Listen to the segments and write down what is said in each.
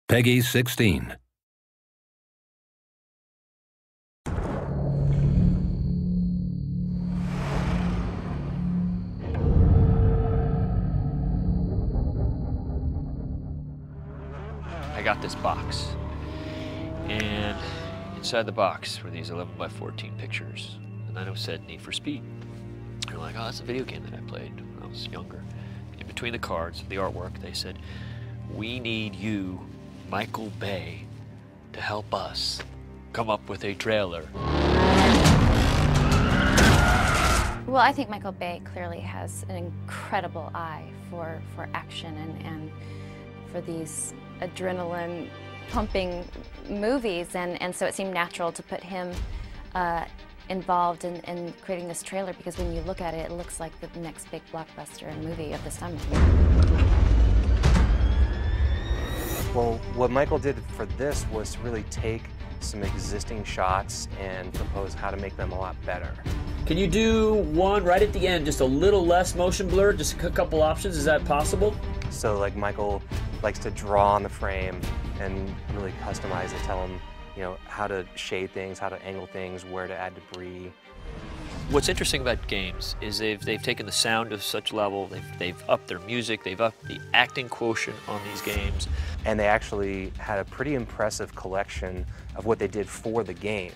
Peggy 16. I got this box, and inside the box were these 11 by 14 pictures, and then it said Need for Speed. And I'm like, oh, that's a video game that I played when I was younger. In between the cards, the artwork, they said, we need you, Michael Bay, to help us come up with a trailer. Well, I think Michael Bay clearly has an incredible eye for action and for these adrenaline-pumping movies, and so it seemed natural to put him involved in creating this trailer, because when you look at it, it looks like the next big blockbuster movie of this time. Well, what Michael did for this was to really take some existing shots and propose how to make them a lot better. Can you do one right at the end, just a little less motion blur, just a couple options? Is that possible? So like Michael likes to draw on the frame and really customize it, tell him, you know, how to shade things, how to angle things, where to add debris. What's interesting about games is they've taken the sound to such level, they've upped their music, they've upped the acting quotient on these games. And they actually had a pretty impressive collection of what they did for the game.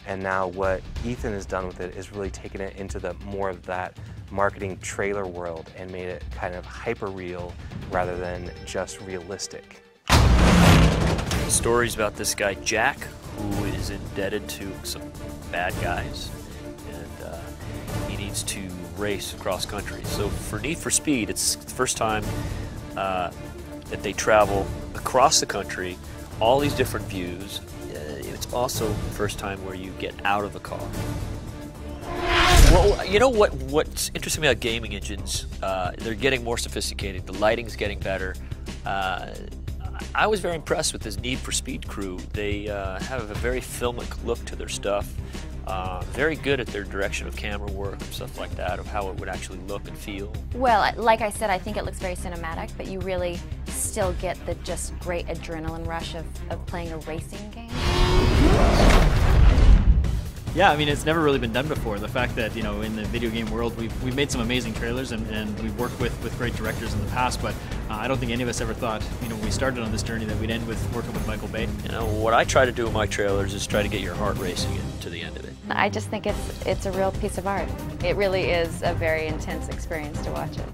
And now what Ethan has done with it is really taken it into the more of that marketing trailer world and made it kind of hyper real rather than just realistic. Stories about this guy Jack, who is indebted to some bad guys, and he needs to race across country. So for Need for Speed, it's the first time that they travel across the country, all these different views. It's also the first time where you get out of a car. Well, you know what's interesting about gaming engines? They're getting more sophisticated. The lighting's getting better. I was very impressed with this Need for Speed crew. They have a very filmic look to their stuff. Very good at their direction of camera work and stuff like that, of how it would actually look and feel. Well, like I said, I think it looks very cinematic, but you really still get the just great adrenaline rush of playing a racing game. Yeah, I mean, it's never really been done before. The fact that, you know, in the video game world, we've made some amazing trailers and we've worked with great directors in the past, but I don't think any of us ever thought, you know, when we started on this journey that we'd end with working with Michael Bay. You know, what I try to do in my trailers is try to get your heart racing to the end of it. I just think it's a real piece of art. It really is a very intense experience to watch it.